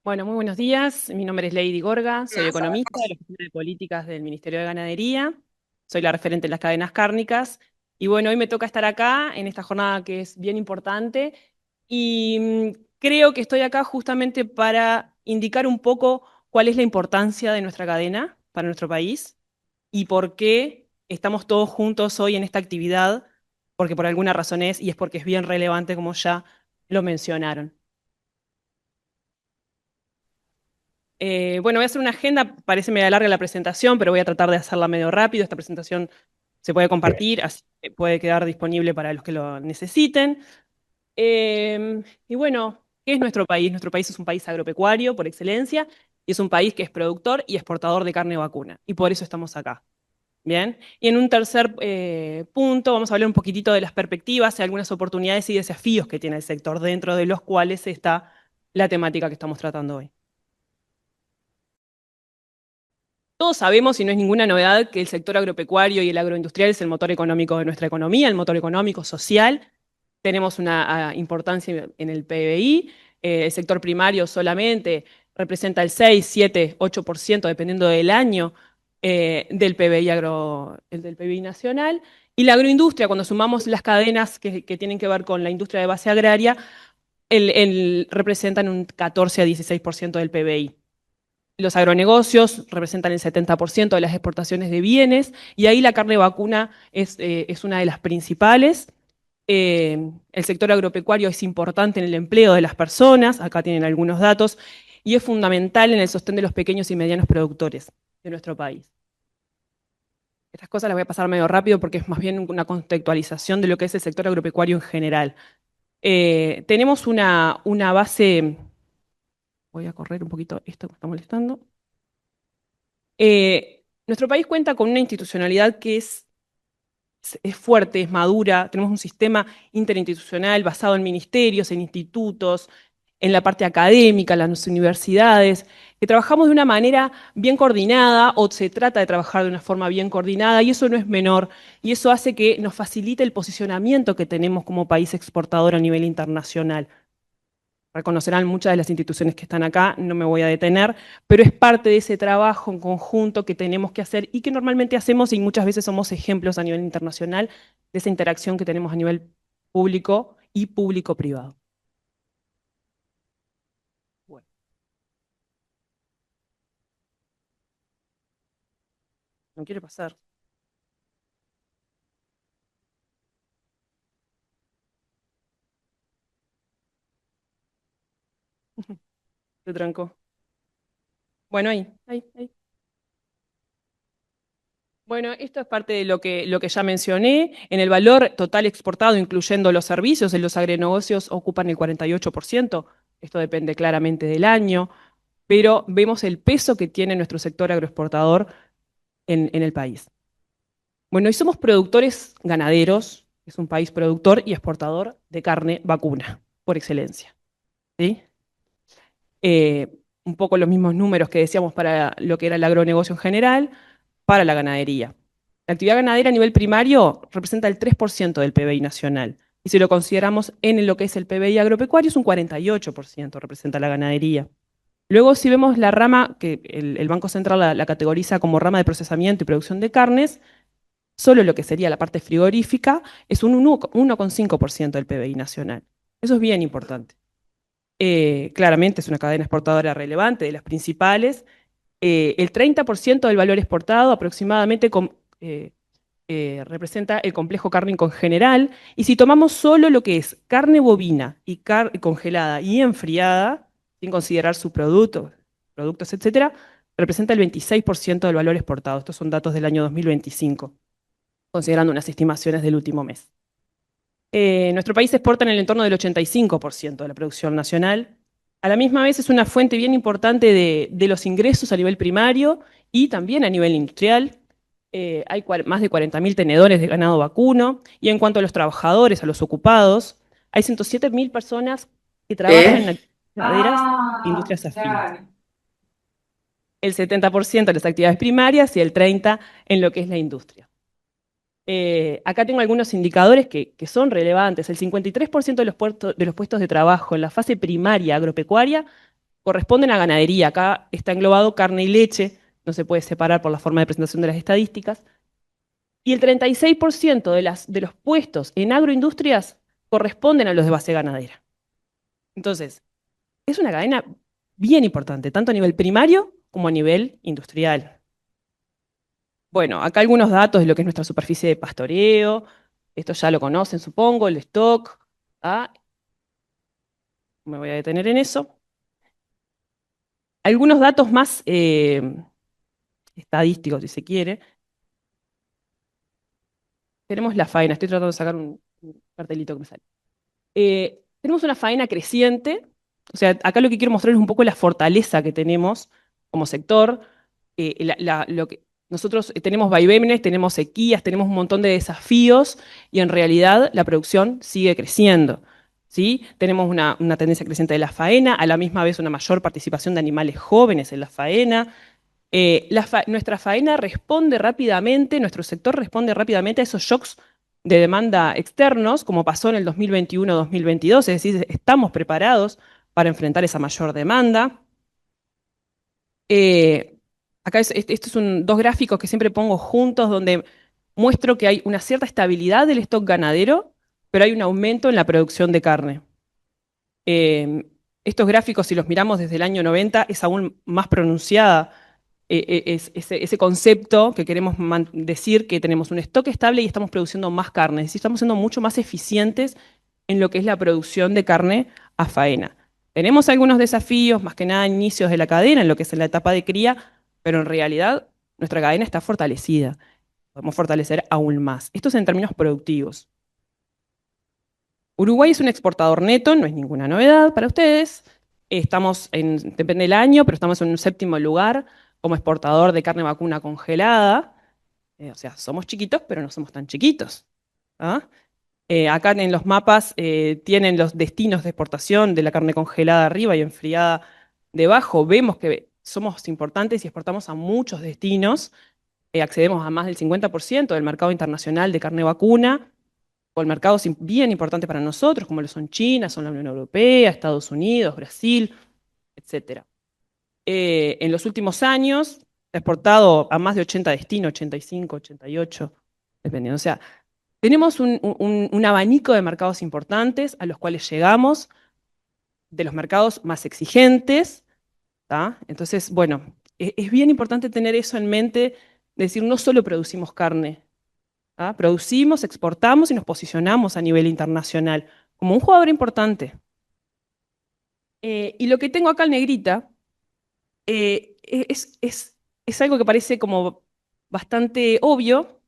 Bueno, muy buenos días. Mi nombre es Lady Gorga, soy Más o economista de la Oficina de Políticas del Ministerio de Ganadería, soy la referente de las cadenas cárnicas y bueno, hoy me toca estar acá en esta jornada que es bien importante y creo que estoy acá justamente para indicar un poco cuál es la importancia de nuestra cadena para nuestro país y por qué estamos todos juntos hoy en esta actividad, porque por alguna razón es y es porque es bien relevante como ya lo mencionaron. Bueno, voy a hacer una agenda, parece medio larga la presentación, pero voy a tratar de hacerla medio rápido. Esta presentación se puede compartir, así que puede quedar disponible para los que lo necesiten. Y bueno, ¿qué es nuestro país? Nuestro país es un país agropecuario por excelencia y es un país que es productor y exportador de carne vacuna, y por eso estamos acá. Bien, y en un tercer punto vamos a hablar un poquitito de las perspectivas y algunas oportunidades y desafíos que tiene el sector, dentro de los cuales está la temática que estamos tratando hoy. Todos sabemos, y no es ninguna novedad, que el sector agropecuario y el agroindustrial es el motor económico de nuestra economía, el motor económico social. Tenemos una importancia en el PBI. El sector primario solamente representa el 6, 7, 8%, dependiendo del año, del PBI, del PBI nacional. Y la agroindustria, cuando sumamos las cadenas que tienen que ver con la industria de base agraria, representan un 14 a 16% del PBI. Los agronegocios representan el 70% de las exportaciones de bienes y ahí la carne vacuna es una de las principales. El sector agropecuario es importante en el empleo de las personas, acá tienen algunos datos, y es fundamental en el sostén de los pequeños y medianos productores de nuestro país. Estas cosas las voy a pasar medio rápido porque es más bien una contextualización de lo que es el sector agropecuario en general. Tenemos una base, voy a correr un poquito esto que me está molestando. Nuestro país cuenta con una institucionalidad que es fuerte, es madura, tenemos un sistema interinstitucional basado en ministerios, en institutos, en la parte académica, en las universidades, que trabajamos de una manera bien coordinada o se trata de trabajar de una forma bien coordinada y eso no es menor y eso hace que nos facilite el posicionamiento que tenemos como país exportador a nivel internacional. Reconocerán muchas de las instituciones que están acá, no me voy a detener, pero es parte de ese trabajo en conjunto que tenemos que hacer y que normalmente hacemos y muchas veces somos ejemplos a nivel internacional de esa interacción que tenemos a nivel público y público-privado. Bueno, no quiere pasar. Se trancó. Bueno, ahí. Bueno, esto es parte de lo que ya mencioné. En el valor total exportado, incluyendo los servicios, en los agronegocios ocupan el 48%. Esto depende claramente del año, pero vemos el peso que tiene nuestro sector agroexportador en el país. Bueno, y somos productores ganaderos, es un país productor y exportador de carne vacuna, por excelencia. ¿Sí? Un poco los mismos números que decíamos para lo que era el agronegocio en general, para la ganadería. La actividad ganadera a nivel primario representa el 3% del PBI nacional. Y si lo consideramos en lo que es el PBI agropecuario, es un 48% representa la ganadería. Luego, si vemos la rama, que el Banco Central la categoriza como rama de procesamiento y producción de carnes, solo lo que sería la parte frigorífica es un 1,5% del PBI nacional. Eso es bien importante. Claramente es una cadena exportadora relevante, de las principales. El 30% del valor exportado aproximadamente representa el complejo cárnico en general. Y si tomamos solo lo que es carne bovina y congelada y enfriada, sin considerar productos, etcétera, representa el 26% del valor exportado. Estos son datos del año 2025, considerando unas estimaciones del último mes. Nuestro país exporta en el entorno del 85% de la producción nacional. A la misma vez es una fuente bien importante de los ingresos a nivel primario y también a nivel industrial. Hay más de 40.000 tenedores de ganado vacuno. Y en cuanto a los trabajadores, a los ocupados, hay 107.000 personas que trabajan en ¿Qué? actividades ganaderas e industrias afines. El 70% de las actividades primarias y el 30% en lo que es la industria. Acá tengo algunos indicadores que son relevantes. El 53% de los puestos de trabajo en la fase primaria agropecuaria corresponden a ganadería. Acá está englobado carne y leche, no se puede separar por la forma de presentación de las estadísticas. Y el 36% de los puestos en agroindustrias corresponden a los de base ganadera. Entonces, es una cadena bien importante, tanto a nivel primario como a nivel industrial. Bueno, acá algunos datos de lo que es nuestra superficie de pastoreo. Esto ya lo conocen, supongo, el stock. ¿Ah? Me voy a detener en eso. Algunos datos más estadísticos, si se quiere. Tenemos la faena, estoy tratando de sacar un cartelito que me sale. Tenemos una faena creciente, o sea, acá lo que quiero mostrar es un poco la fortaleza que tenemos como sector. Nosotros tenemos vaivenes, tenemos sequías, tenemos un montón de desafíos y en realidad la producción sigue creciendo. ¿Sí? Tenemos una tendencia creciente de la faena, a la misma vez una mayor participación de animales jóvenes en la faena. Nuestra faena responde rápidamente, nuestro sector responde rápidamente a esos shocks de demanda externos, como pasó en el 2021-2022, es decir, estamos preparados para enfrentar esa mayor demanda. Eh, Acá estos son dos gráficos que siempre pongo juntos donde muestro que hay una cierta estabilidad del stock ganadero, pero hay un aumento en la producción de carne. Eh, Estos gráficos, si los miramos desde el año 90, es aún más pronunciada ese concepto que queremos decir que tenemos un stock estable y estamos produciendo más carne, es decir, estamos siendo mucho más eficientes en lo que es la producción de carne a faena. Tenemos algunos desafíos, más que nada inicios de la cadena, en lo que es en la etapa de cría, pero en realidad nuestra cadena está fortalecida. Podemos fortalecer aún más. Esto es en términos productivos. Uruguay es un exportador neto, no es ninguna novedad para ustedes. Depende del año, pero estamos en un séptimo lugar como exportador de carne vacuna congelada. O sea, somos chiquitos, pero no somos tan chiquitos. ¿Ah? Acá en los mapas tienen los destinos de exportación de la carne congelada arriba y enfriada debajo. Vemos que somos importantes y exportamos a muchos destinos. Accedemos a más del 50% del mercado internacional de carne vacuna con mercados bien importantes para nosotros, como lo son China, son la Unión Europea, Estados Unidos, Brasil, etc. En los últimos años se ha exportado a más de 80 destinos, 85, 88, dependiendo. O sea, tenemos un abanico de mercados importantes a los cuales llegamos, de los mercados más exigentes. ¿Tá? Entonces, bueno, es bien importante tener eso en mente, decir, no solo producimos carne, ¿ah? Producimos, exportamos y nos posicionamos a nivel internacional como un jugador importante. Y lo que tengo acá en negrita es algo que parece como bastante obvio,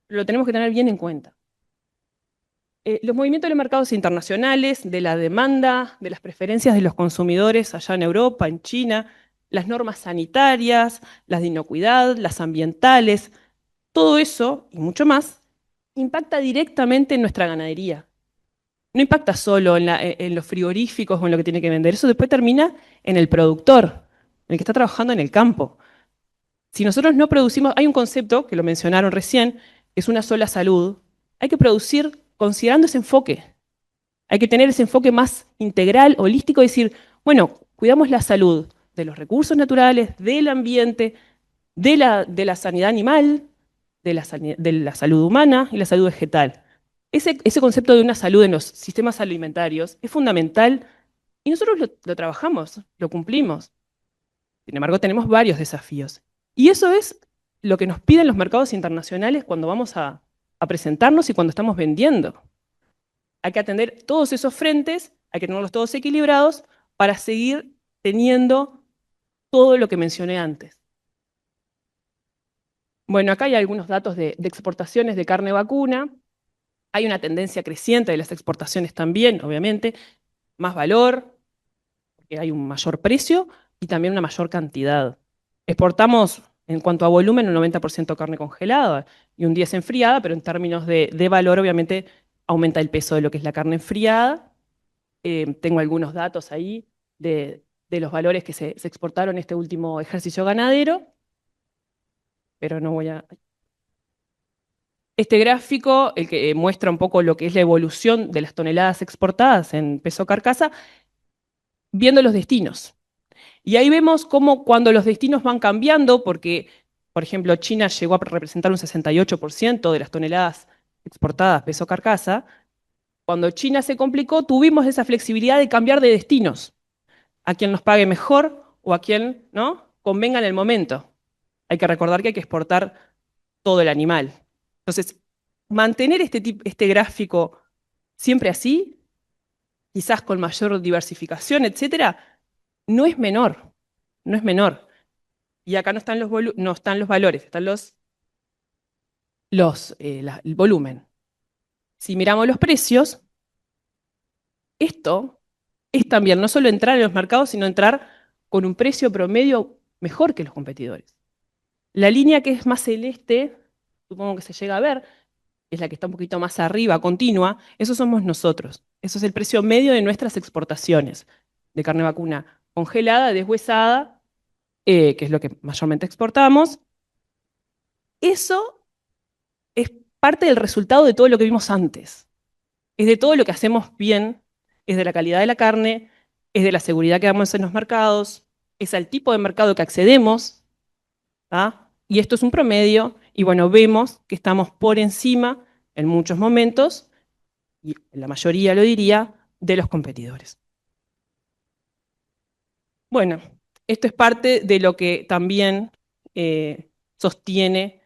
pero lo tenemos que tener bien en cuenta. Los movimientos de los mercados internacionales, de la demanda, de las preferencias de los consumidores allá en Europa, en China, las normas sanitarias, las de inocuidad, las ambientales, todo eso y mucho más impacta directamente en nuestra ganadería. No impacta solo en los frigoríficos o en lo que tiene que vender, eso después termina en el productor, en el que está trabajando en el campo. Si nosotros no producimos, hay un concepto que lo mencionaron recién, que es una sola salud. Hay que producir considerando ese enfoque. Hay que tener ese enfoque más integral, holístico, decir, bueno, cuidamos la salud de los recursos naturales, del ambiente, de la sanidad animal, de la salud humana y la salud vegetal. Ese concepto de una salud en los sistemas alimentarios es fundamental y nosotros lo trabajamos, lo cumplimos. Sin embargo, tenemos varios desafíos. Y eso es lo que nos piden los mercados internacionales cuando vamos a presentarnos y cuando estamos vendiendo. Hay que atender todos esos frentes, hay que tenerlos todos equilibrados para seguir teniendo todo lo que mencioné antes. Bueno, acá hay algunos datos de exportaciones de carne vacuna. Hay una tendencia creciente de las exportaciones también, obviamente, más valor, porque hay un mayor precio y también una mayor cantidad. Exportamos, en cuanto a volumen, un 90% carne congelada y un 10% enfriada, pero en términos de valor, obviamente, aumenta el peso de lo que es la carne enfriada. Tengo algunos datos ahí de los valores que se exportaron en este último ejercicio ganadero, pero no voy a... Este gráfico, el que muestra un poco lo que es la evolución de las toneladas exportadas en peso carcasa, viendo los destinos. Y ahí vemos cómo cuando los destinos van cambiando, porque, por ejemplo, China llegó a representar un 68% de las toneladas exportadas peso carcasa, cuando China se complicó, tuvimos esa flexibilidad de cambiar de destinos, a quien nos pague mejor o a quien, ¿no?, convenga en el momento. Hay que recordar que hay que exportar todo el animal. Entonces, mantener este gráfico siempre así, quizás con mayor diversificación, etcétera, no es menor, no es menor. Y acá no están no están los valores, están el volumen. Si miramos los precios, esto es también no solo entrar en los mercados, sino entrar con un precio promedio mejor que los competidores. La línea que es más celeste, supongo que se llega a ver, es la que está un poquito más arriba, continua, eso somos nosotros. Eso es el precio medio de nuestras exportaciones de carne vacuna congelada, deshuesada, que es lo que mayormente exportamos. Eso es parte del resultado de todo lo que vimos antes. Es de todo lo que hacemos bien, es de la calidad de la carne, es de la seguridad que damos en los mercados, es al tipo de mercado que accedemos, ¿tá? Y esto es un promedio, y bueno, vemos que estamos por encima, en muchos momentos, y la mayoría lo diría, de los competidores. Bueno, esto es parte de lo que también sostiene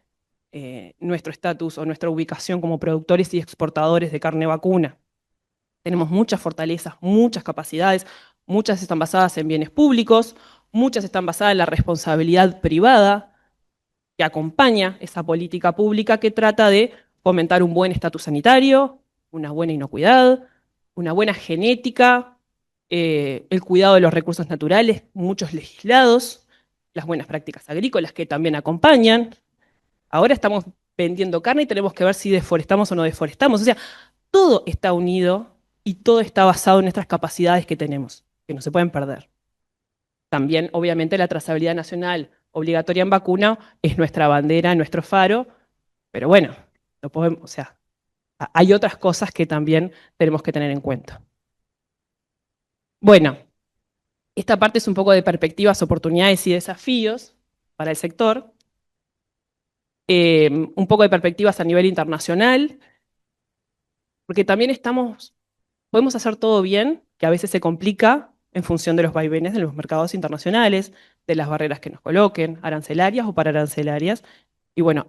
nuestro estatus o nuestra ubicación como productores y exportadores de carne vacuna. Tenemos muchas fortalezas, muchas capacidades, muchas están basadas en bienes públicos, muchas están basadas en la responsabilidad privada que acompaña esa política pública que trata de fomentar un buen estatus sanitario, una buena inocuidad, una buena genética, el cuidado de los recursos naturales, muchos legislados, las buenas prácticas agrícolas que también acompañan. Ahora estamos vendiendo carne y tenemos que ver si deforestamos o no deforestamos. O sea, todo está unido y todo está basado en nuestras capacidades que tenemos, que no se pueden perder. También, obviamente, la trazabilidad nacional obligatoria en vacuna es nuestra bandera, nuestro faro, pero bueno, no podemos, o sea, hay otras cosas que también tenemos que tener en cuenta. Bueno, esta parte es un poco de perspectivas, oportunidades y desafíos para el sector. Un poco de perspectivas a nivel internacional, porque también podemos hacer todo bien, que a veces se complica en función de los vaivenes de los mercados internacionales, de las barreras que nos coloquen, arancelarias o pararancelarias. Y bueno,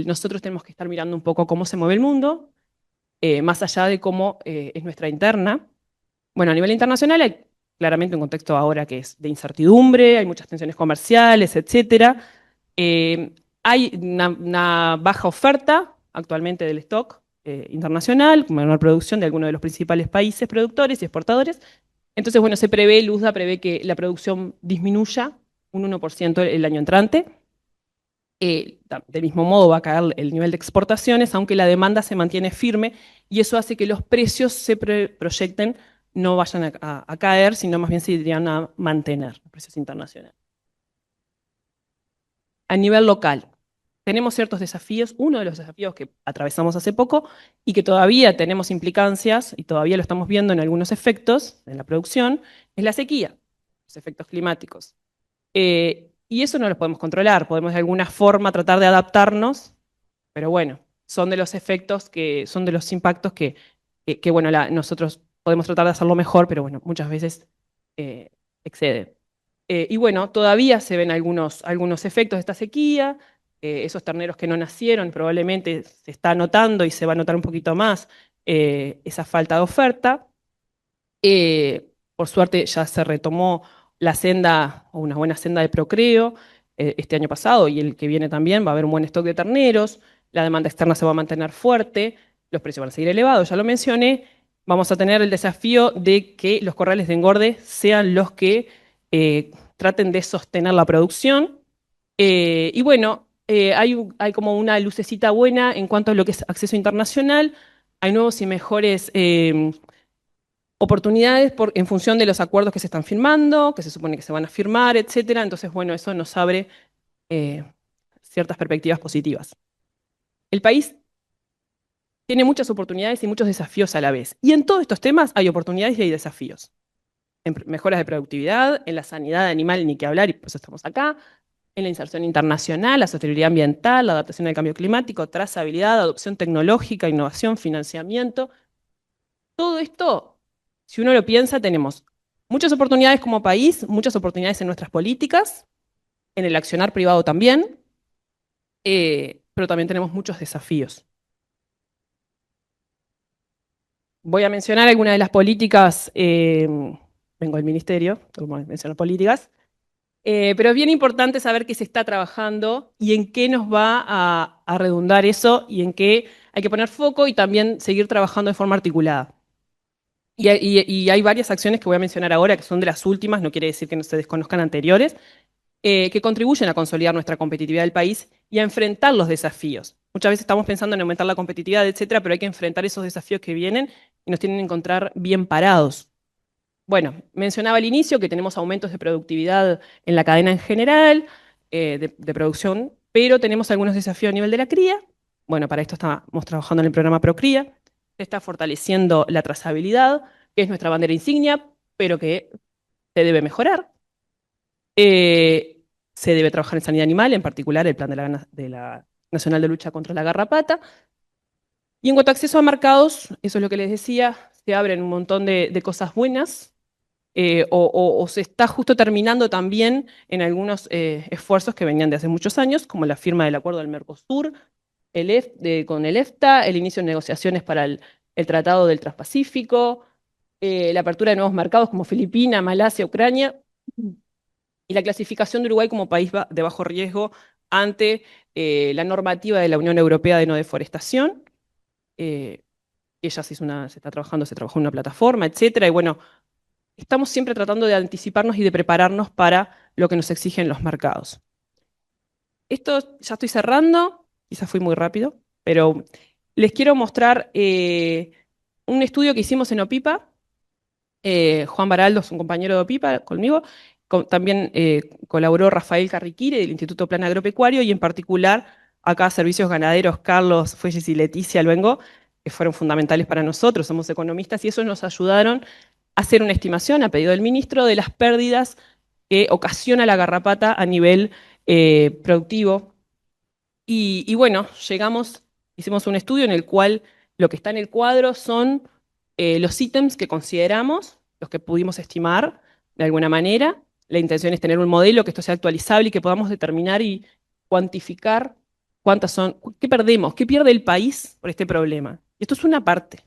nosotros tenemos que estar mirando un poco cómo se mueve el mundo, más allá de cómo es nuestra interna. Bueno, a nivel internacional hay claramente un contexto ahora que es de incertidumbre, hay muchas tensiones comerciales, etcétera. Hay una baja oferta actualmente del stock internacional, menor producción de algunos de los principales países productores y exportadores. Entonces, bueno, Luzda prevé que la producción disminuya un 1% el año entrante. Del mismo modo va a caer el nivel de exportaciones, aunque la demanda se mantiene firme, y eso hace que los precios se proyecten, no vayan a caer, sino más bien se irían a mantener, los precios internacionales. A nivel local, tenemos ciertos desafíos. Uno de los desafíos que atravesamos hace poco y que todavía tenemos implicancias y todavía lo estamos viendo en algunos efectos en la producción, es la sequía, los efectos climáticos. Y eso no lo podemos controlar, podemos de alguna forma tratar de adaptarnos, pero bueno, son de los efectos son de los impactos que bueno, nosotros podemos tratar de hacerlo mejor, pero bueno, muchas veces excede. Y bueno, todavía se ven algunos efectos de esta sequía, esos terneros que no nacieron probablemente se está notando y se va a notar un poquito más esa falta de oferta. Por suerte ya se retomó la senda, o una buena senda de procreo, este año pasado y el que viene también va a haber un buen stock de terneros, la demanda externa se va a mantener fuerte, los precios van a seguir elevados, ya lo mencioné, vamos a tener el desafío de que los corrales de engorde sean los que traten de sostener la producción. Y bueno, hay como una lucecita buena en cuanto a lo que es acceso internacional, hay nuevos y mejores oportunidades en función de los acuerdos que se están firmando, que se supone que se van a firmar, etcétera. Entonces, bueno, eso nos abre eh, ciertas perspectivas positivas. El país tiene muchas oportunidades y muchos desafíos a la vez. Y en todos estos temas hay oportunidades y hay desafíos. en mejoras de productividad, en la sanidad animal, ni que hablar, y por eso estamos acá, en la inserción internacional, la sostenibilidad ambiental, la adaptación al cambio climático, trazabilidad, adopción tecnológica, innovación, financiamiento. Todo esto, si uno lo piensa, tenemos muchas oportunidades como país, muchas oportunidades en nuestras políticas, en el accionar privado también, pero también tenemos muchos desafíos. Voy a mencionar algunas de las políticas, vengo del ministerio, como menciono políticas, pero es bien importante saber qué se está trabajando y en qué nos va a redundar eso y en qué hay que poner foco y también seguir trabajando de forma articulada. Y hay varias acciones que voy a mencionar ahora, que son de las últimas, no quiere decir que no se desconozcan anteriores, que contribuyen a consolidar nuestra competitividad del país y a enfrentar los desafíos. Muchas veces estamos pensando en aumentar la competitividad, etcétera, pero hay que enfrentar esos desafíos que vienen y nos tienen que encontrar bien parados. Bueno, mencionaba al inicio que tenemos aumentos de productividad en la cadena en general, de producción, pero tenemos algunos desafíos a nivel de la cría. Bueno, para esto estamos trabajando en el programa ProCría. Se está fortaleciendo la trazabilidad, que es nuestra bandera insignia, pero que se debe mejorar. Eh, Se debe trabajar en sanidad animal, en particular el plan de la Nacional de Lucha contra la Garrapata. Y en cuanto a acceso a mercados, eso es lo que les decía, se abren un montón de cosas buenas, o se está justo terminando también en algunos esfuerzos que venían de hace muchos años, como la firma del acuerdo del Mercosur, con el EFTA, el inicio de negociaciones para el Tratado del Transpacífico, la apertura de nuevos mercados como Filipinas, Malasia, Ucrania, y la clasificación de Uruguay como país de bajo riesgo ante la normativa de la Unión Europea de no deforestación. Eh, Ella se está trabajando, se trabajó en una plataforma, etcétera, y bueno, estamos siempre tratando de anticiparnos y de prepararnos para lo que nos exigen los mercados. Esto ya estoy cerrando, quizás fui muy rápido, pero les quiero mostrar un estudio que hicimos en OPIPA. Juan Baraldo es un compañero de OPIPA conmigo. También colaboró Rafael Carriquire del Instituto Plan Agropecuario y en particular acá Servicios Ganaderos, Carlos Fuelles y Leticia Luengo, que fueron fundamentales para nosotros, somos economistas, y esos nos ayudaron a hacer una estimación a pedido del ministro de las pérdidas que ocasiona la garrapata a nivel productivo. Y bueno, hicimos un estudio en el cual lo que está en el cuadro son los ítems que consideramos, los que pudimos estimar de alguna manera. La intención es tener un modelo que esto sea actualizable y que podamos determinar y cuantificar qué perdemos, qué pierde el país por este problema. Y esto es una parte.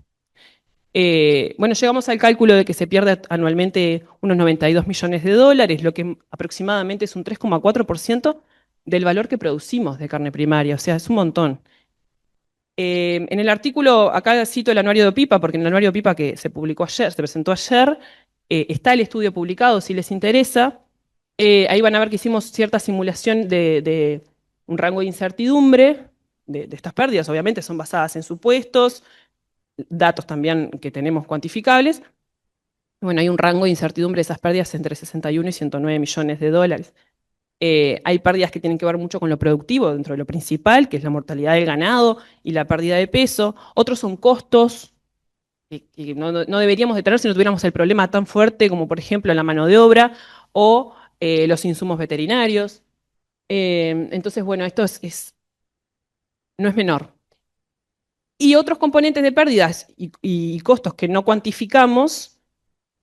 Bueno, llegamos al cálculo de que se pierde anualmente unos 92 millones de dólares, lo que aproximadamente es un 3,4% del valor que producimos de carne primaria, o sea, es un montón. En el artículo, acá cito el anuario de OPIPA, porque en el anuario de OPIPA que se publicó ayer, se presentó ayer, está el estudio publicado si les interesa. Ahí van a ver que hicimos cierta simulación de un rango de incertidumbre de estas pérdidas, obviamente son basadas en supuestos, datos también que tenemos cuantificables. Bueno, hay un rango de incertidumbre de esas pérdidas entre 61 y 109 millones de dólares. Hay pérdidas que tienen que ver mucho con lo productivo, dentro de lo principal, que es la mortalidad del ganado y la pérdida de peso. Otros son costos que no deberíamos de tener si no tuviéramos el problema tan fuerte como, por ejemplo, la mano de obra o los insumos veterinarios. Entonces, bueno, esto no es menor. Y otros componentes de pérdidas y costos que no cuantificamos,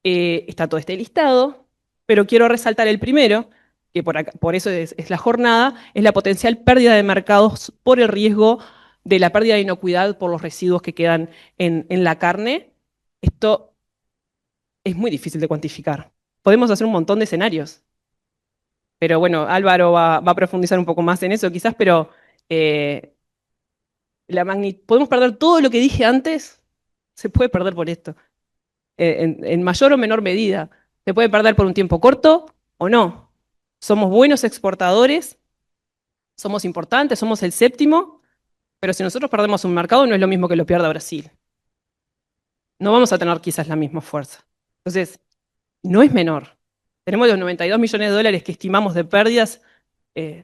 está todo este listado, pero quiero resaltar el primero, que por eso es la jornada, es la potencial pérdida de mercados por el riesgo de la pérdida de inocuidad por los residuos que quedan en la carne. Esto es muy difícil de cuantificar. Podemos hacer un montón de escenarios, pero bueno, Álvaro va a profundizar un poco más en eso quizás, pero eh, podemos perder todo lo que dije antes, se puede perder por esto, en mayor o menor medida. Se puede perder por un tiempo corto o no. Somos buenos exportadores, somos importantes, somos el séptimo, pero si nosotros perdemos un mercado no es lo mismo que lo pierda Brasil. No vamos a tener quizás la misma fuerza. Entonces, no es menor. Tenemos los 92 millones de dólares que estimamos de pérdidas,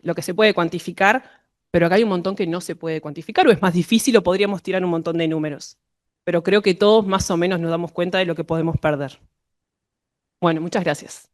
lo que se puede cuantificar, pero acá hay un montón que no se puede cuantificar, o es más difícil, o podríamos tirar un montón de números. Pero creo que todos más o menos nos damos cuenta de lo que podemos perder. Bueno, muchas gracias.